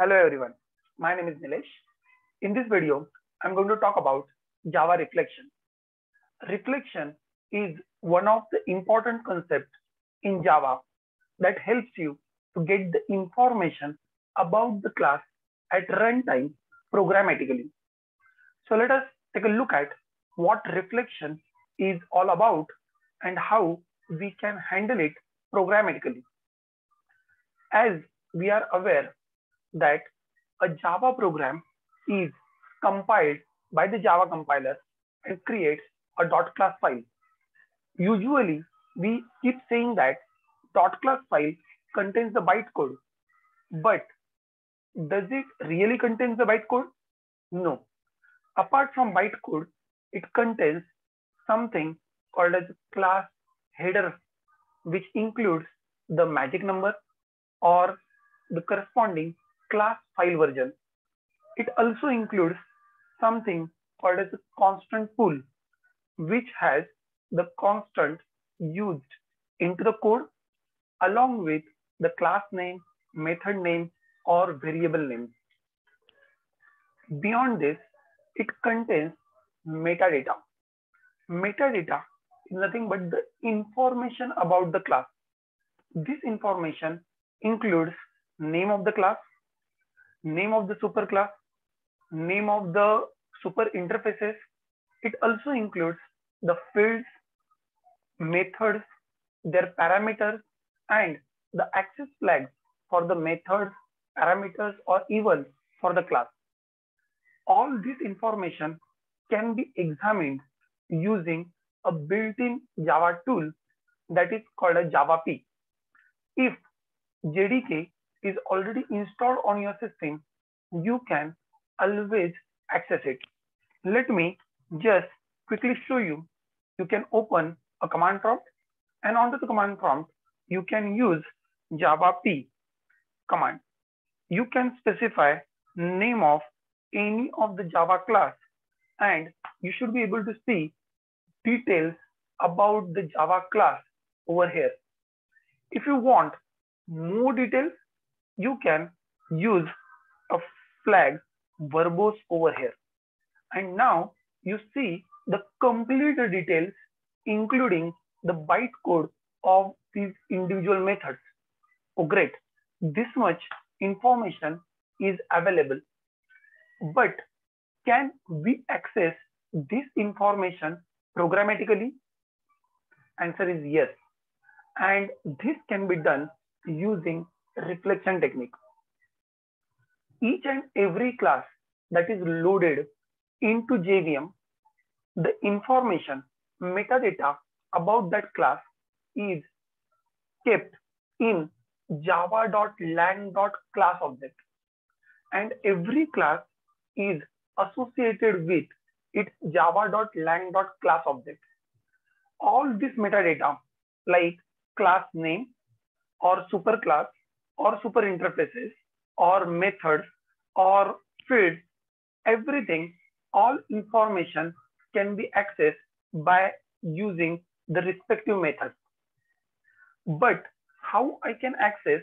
Hello everyone, my name is Nilesh. In this video, I'm going to talk about Java reflection. Reflection is one of the important concepts in Java that helps you to get the information about the class at runtime programmatically. So let us take a look at what reflection is all about and how we can handle it programmatically. As we are aware that a Java program is compiled by the Java compiler and creates a .class file. Usually, we keep saying that .class file contains the bytecode, but does it really contain the bytecode? No. Apart from bytecode, it contains something called as class header, which includes the magic number or the corresponding class file version. It also includes something called as a constant pool, which has the constant used into the code along with the class name, method name, or variable name. Beyond this, it contains metadata. Metadata is nothing but the information about the class. This information includes name of the class, name of the superclass, name of the super interfaces. It also includes the fields, methods, their parameters, and the access flags for the methods, parameters, or even for the class. All this information can be examined using a built-in Java tool that is called a JavaP. If JDK is already installed on your system, you can always access it. Let me just quickly show you. You can open a command prompt, and onto the command prompt, you can use JavaP command. You can specify name of any of the Java class, and you should be able to see details about the Java class over here. If you want more details, you can use a flag verbose over here. And now you see the complete details, including the bytecode of these individual methods. Oh, great. This much information is available. But can we access this information programmatically? Answer is yes. And this can be done using reflection technique. Each and every class that is loaded into JVM, the information, metadata about that class is kept in java.lang.class object. And every class is associated with its java.lang.class object. All this metadata like class name or superclass or super interfaces or methods or fields, everything, all information can be accessed by using the respective methods. But how I can access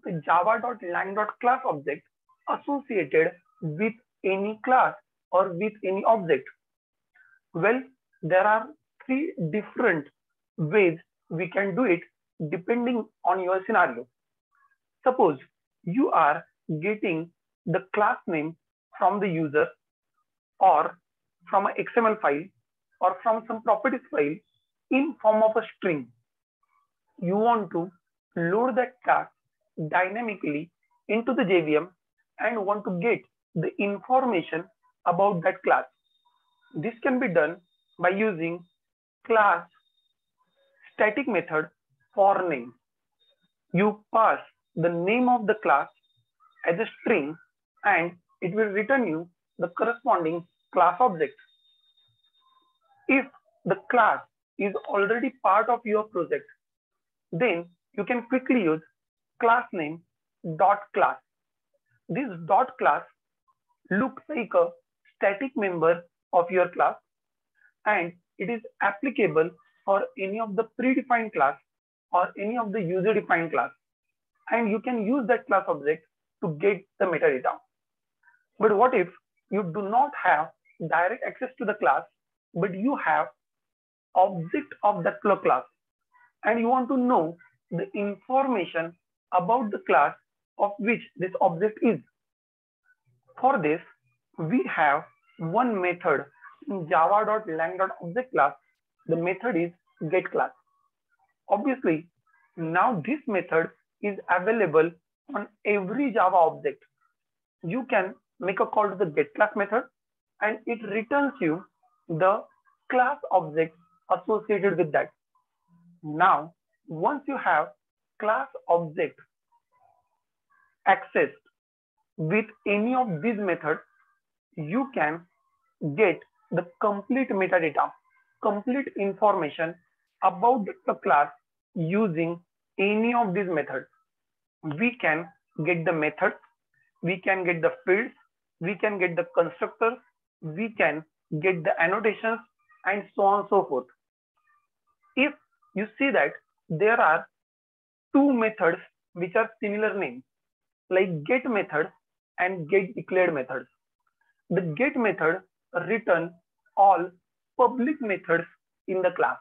the java.lang.class object associated with any class or with any object? Well, there are three different ways we can do it depending on your scenario. Suppose you are getting the class name from the user or from an XML file or from some properties file in form of a string. You want to load that class dynamically into the JVM and want to get the information about that class. This can be done by using class static method for name. You pass the name of the class as a string and it will return you the corresponding class object. If the class is already part of your project, then you can quickly use class name dot class. This dot class looks like a static member of your class and it is applicable for any of the predefined class or any of the user defined class. And you can use that class object to get the metadata. But what if you do not have direct access to the class, but you have object of that class and you want to know the information about the class of which this object is? For this, we have one method in java.lang.object class. The method is getClass. Obviously, now this method is available on every Java object. You can make a call to the getClass method and it returns you the class object associated with that. Now, once you have class object accessed with any of these methods, you can get the complete metadata, complete information about the class using any of these methods. We can get the methods, we can get the fields, we can get the constructors, we can get the annotations, and so on and so forth. If you see that there are two methods which are similar names, like get method and get declared methods. The get method return all public methods in the class,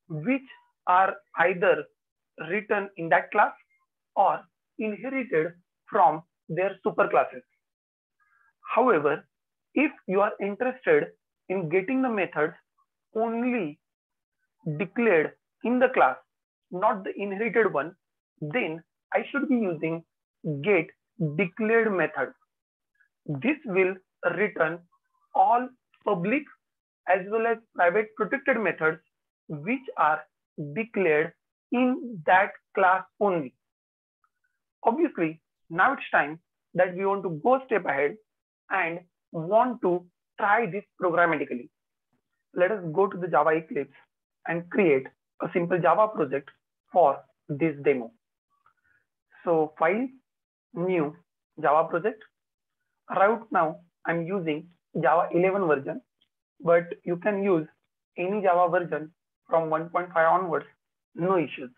which are either written in that class or inherited from their superclasses. However, if you are interested in getting the methods only declared in the class, not the inherited one, then I should be using get declared method. This will return all public as well as private protected methods which are declared in that class only. Obviously, now it's time that we want to go a step ahead and want to try this programmatically. Let us go to the Java Eclipse and create a simple Java project for this demo. So file, new Java project. Right now I'm using Java 11 version, but you can use any Java version from 1.5 onwards, no issues.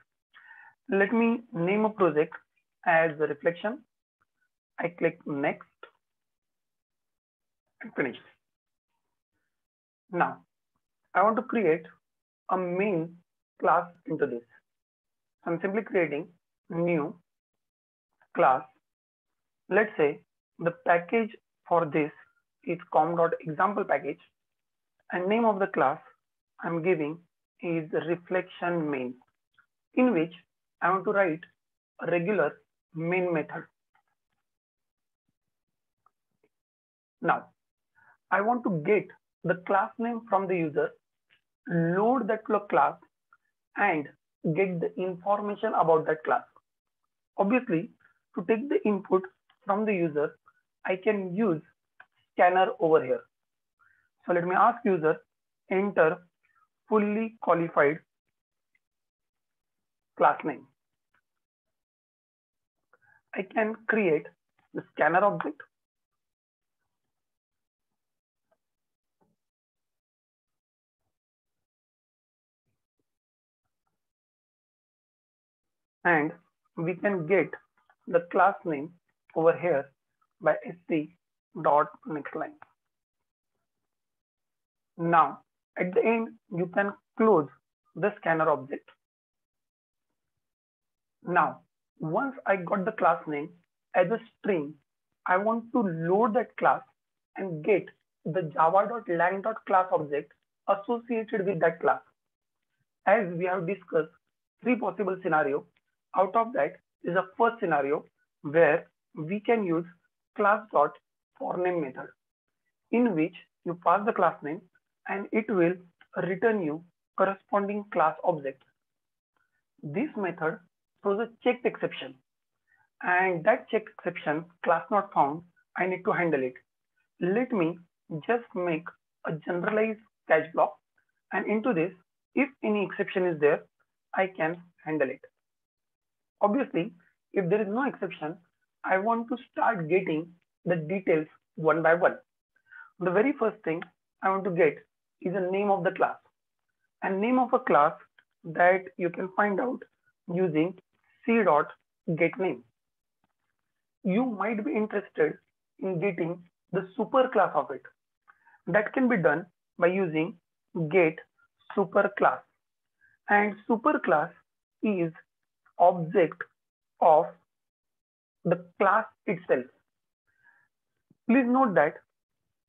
Let me name a project as a reflection. I click next and finish. Now I want to create a main class into this. I'm simply creating new class. Let's say the package for this is com.example package, and name of the class I'm giving is reflection main, in which I want to write a regular main method. Now I want to get the class name from the user, load that class, and get the information about that class. Obviously, to take the input from the user, I can use scanner over here. So let me ask user, enter fully qualified class name. I can create the scanner object. And we can get the class name over here by st.nextLine. Now, at the end, you can close the scanner object. Now, once I got the class name as a string, I want to load that class and get the java.lang.class object associated with that class. As we have discussed three possible scenarios, out of that is a first scenario where we can use class.forName method, in which you pass the class name and it will return you corresponding class object. This method throws a checked exception, and that checked exception, class not found, I need to handle it. Let me just make a generalized catch block, and into this, if any exception is there, I can handle it. Obviously, if there is no exception, I want to start getting the details one by one. The very first thing I want to get is the name of the class, and name of a class that you can find out using c.getName. you might be interested in getting the superclass of it. That can be done by using get superclass. And superclass is object of the class itself. Please note that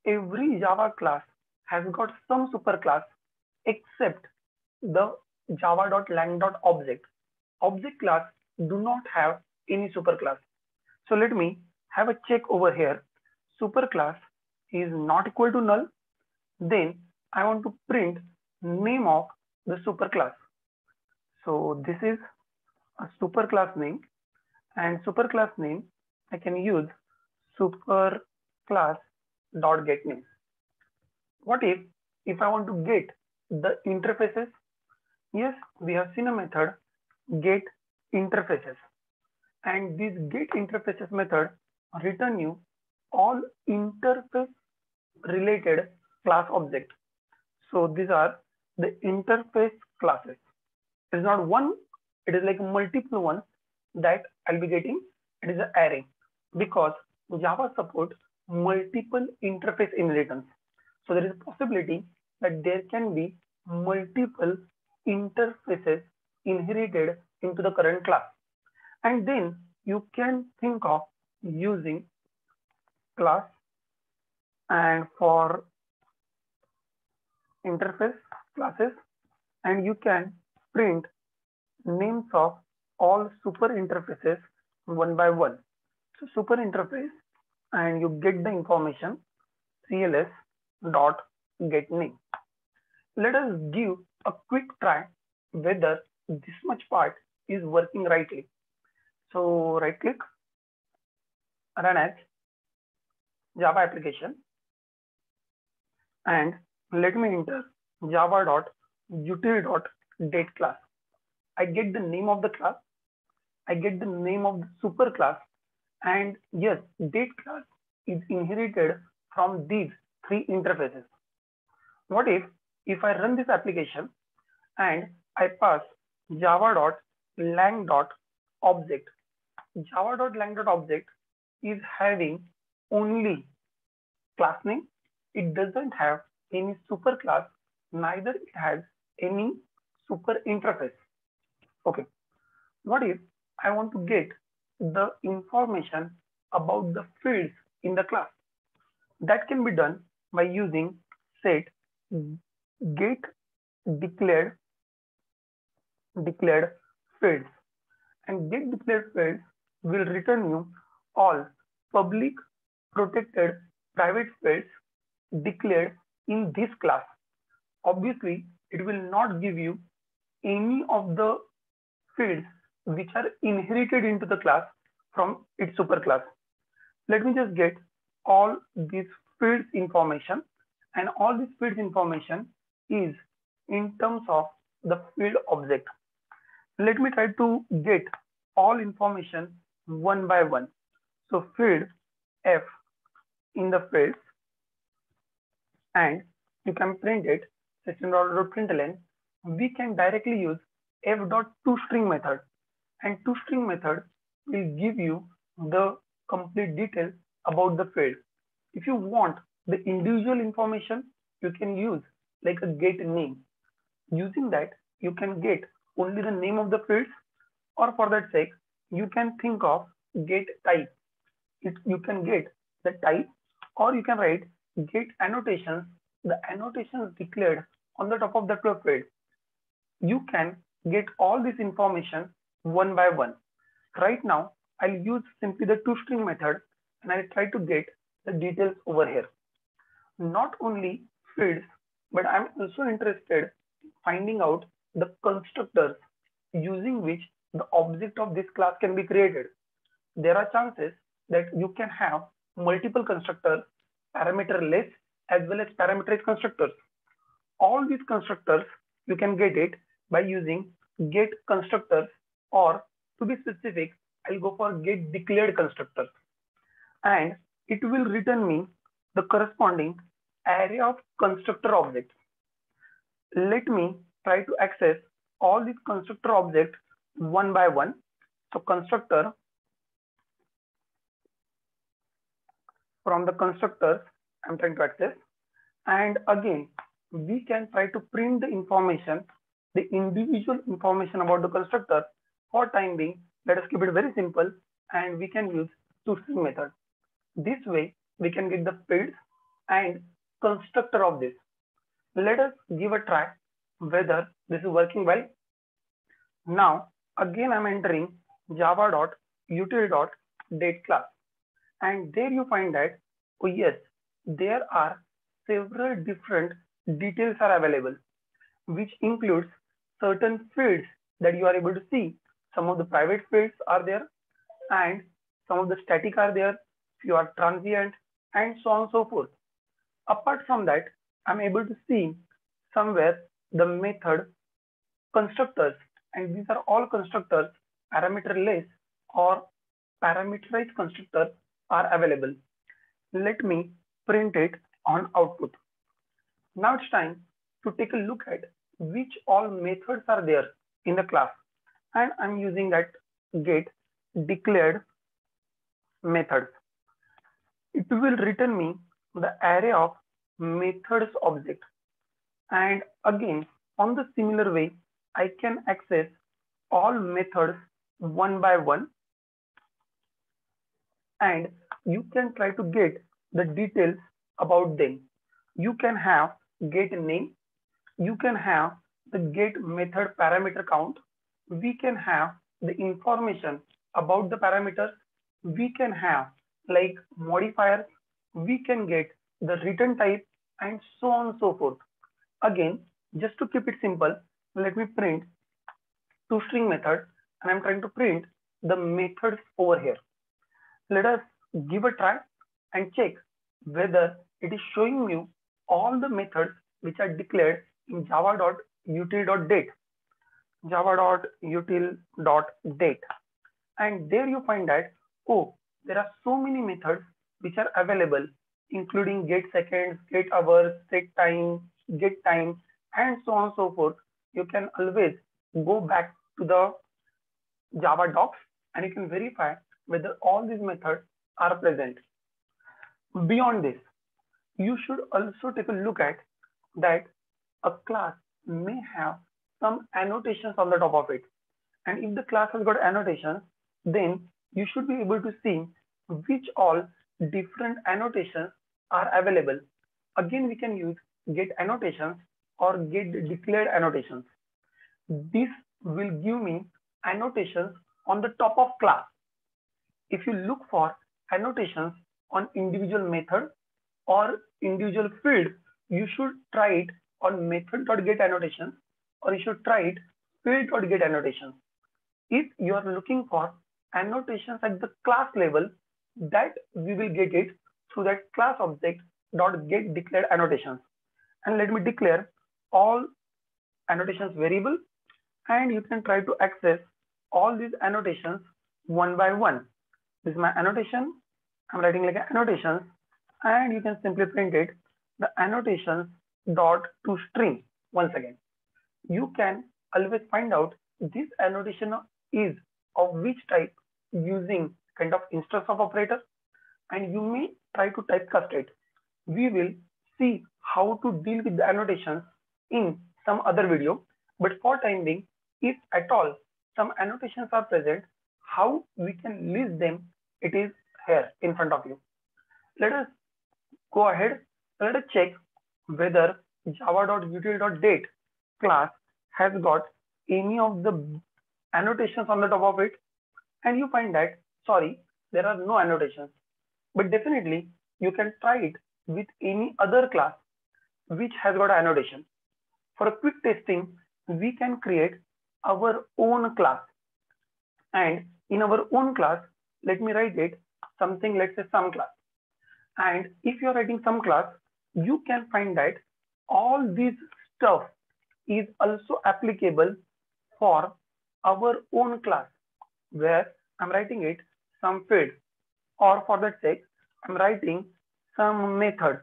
every Java class has got some superclass except the java.lang.object. Object class do not have any superclass. So let me have a check over here. Superclass is not equal to null. Then I want to print name of the superclass. So this is a superclass name, and superclass name I can use superclass.getName. What if I want to get the interfaces? Yes, we have seen a method get interfaces, and this get interfaces method return you all interface related class objects. So these are the interface classes. It is not one, it is like multiple ones that I'll be getting. It is an array because Java supports multiple interface inheritance. So there is a possibility that there can be multiple interfaces inherited into the current class. And then you can think of using class and for interface classes, and you can print names of all super interfaces one by one. So super interface, and you get the information cls dot get name. Let us give a quick try whether this much part is working rightly. So right click, run as Java application, and let me enter java.util.date class. I get the name of the class, I get the name of the super class, and yes, date class is inherited from these three interfaces. What if I run this application and I pass java.lang.object? Java.lang.object is having only class name. It doesn't have any super class, neither it has any super interface. Okay. What if I want to get the information about the fields in the class? That can be done by using set get declared fields, and get declared fields will return you all public protected private fields declared in this class. Obviously, it will not give you any of the fields which are inherited into the class from its superclass. Let me just get all these fields information, and all this fields information is in terms of the field object. Let me try to get all information one by one. So field f in the fields, and you can print it system.println. We can directly use f.toString method, and toString method will give you the complete detail about the field. If you want the individual information, you can use like a get name. Using that, you can get only the name of the fields, or for that sake, you can think of get type. You can get the type, or you can write get annotations, the annotations declared on the top of that field. You can get all this information one by one. Right now, I'll use simply the toString method, and I'll try to get the details over here. Not only fields, but I'm also interested in finding out the constructors using which the object of this class can be created. There are chances that you can have multiple constructors, parameterless as well as parameterized constructors. All these constructors, you can get it by using get constructors, or to be specific, I'll go for get declared constructors, and it will return me the corresponding array of constructor objects. Let me try to access all these constructor objects one by one. So constructor from the constructors I'm trying to access. And again, we can try to print the information, the individual information about the constructor. For time being, let us keep it very simple and we can use toString method. This way, we can get the fields and constructor of this. Let us give a try whether this is working well. Now, again, I'm entering java.util.date class. And there you find that, oh yes, there are several different details are available, which includes certain fields that you are able to see. Some of the private fields are there and some of the static are there, few are transient and so on and so forth. Apart from that, I'm able to see somewhere the method constructors, and these are all constructors, parameterless or parameterized constructors are available. Let me print it on output. Now it's time to take a look at which all methods are there in the class, and I'm using that get declared methods. It will return me the array of methods object, and again on the similar way I can access all methods one by one, and you can try to get the details about them. You can have get name, you can have the get method parameter count, we can have the information about the parameters, we can have like modifiers, we can get the return type and so on and so forth. Again, just to keep it simple, let me print toString method and I'm trying to print the methods over here. Let us give a try and check whether it is showing you all the methods which are declared in java.util.date. Java.util.date. And there you find that, oh, there are so many methods which are available, including get seconds, get hours, set time, get time, and so on and so forth. You can always go back to the Java docs and you can verify whether all these methods are present. Beyond this, you should also take a look at that a class may have some annotations on the top of it. And if the class has got annotations, then you should be able to see which all different annotations are available. Again, we can use get annotations or get declared annotations. This will give me annotations on the top of class. If you look for annotations on individual method or individual field, you should try it on method.get annotations or you should try it field.get annotations. If you are looking for annotations at the class level, that we will get it through that class object dot get declared annotations. And let me declare all annotations variable, and you can try to access all these annotations one by one. This is my annotation. I'm writing like annotations, and you can simply print it the annotations dot toString. Once again, you can always find out this annotation is of which type using kind of instance of operator, and you may try to typecast it. We will see how to deal with the annotations in some other video, but for time being, if at all some annotations are present, how we can list them, it is here in front of you. Let us go ahead. Let us check whether java.util.date class has got any of the annotations on the top of it, and you find that sorry, there are no annotations, but definitely you can try it with any other class which has got annotation. For a quick testing, we can create our own class, and in our own class, let me write it something, let's say some class. And if you're writing some class, you can find that all this stuff is also applicable for our own class, where I'm writing it some field, or for that sake, I'm writing some method,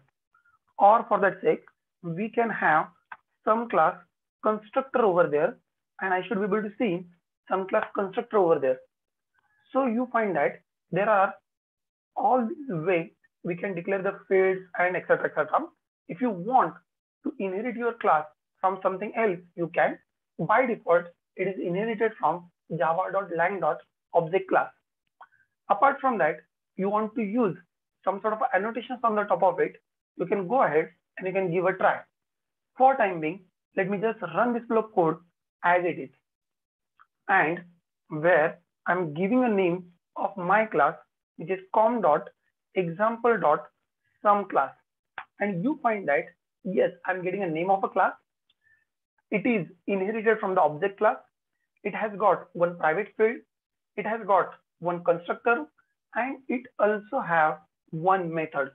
or for that sake, we can have some class constructor over there, and I should be able to see some class constructor over there. So you find that there are all these ways we can declare the fields and etc. etc. If you want to inherit your class from something else, you can. By default, it is inherited from java.lang.object class. Apart from that, you want to use some sort of annotations on the top of it, you can go ahead and you can give a try. For time being, let me just run this flow code as it is, and where I'm giving a name of my class, which is com.example.sum class, and you find that yes, I'm getting a name of a class. It is inherited from the object class. It has got one private field. It has got one constructor, and it also have one method.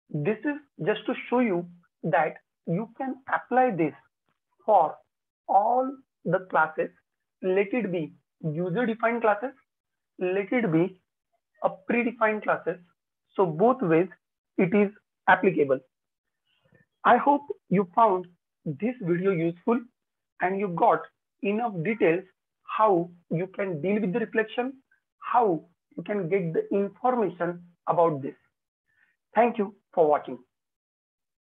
This is just to show you that you can apply this for all the classes. Let it be user defined classes, let it be a predefined classes. So both ways it is applicable. I hope you found this video useful and you got enough details how you can deal with the reflection, how you can get the information about this. Thank you for watching.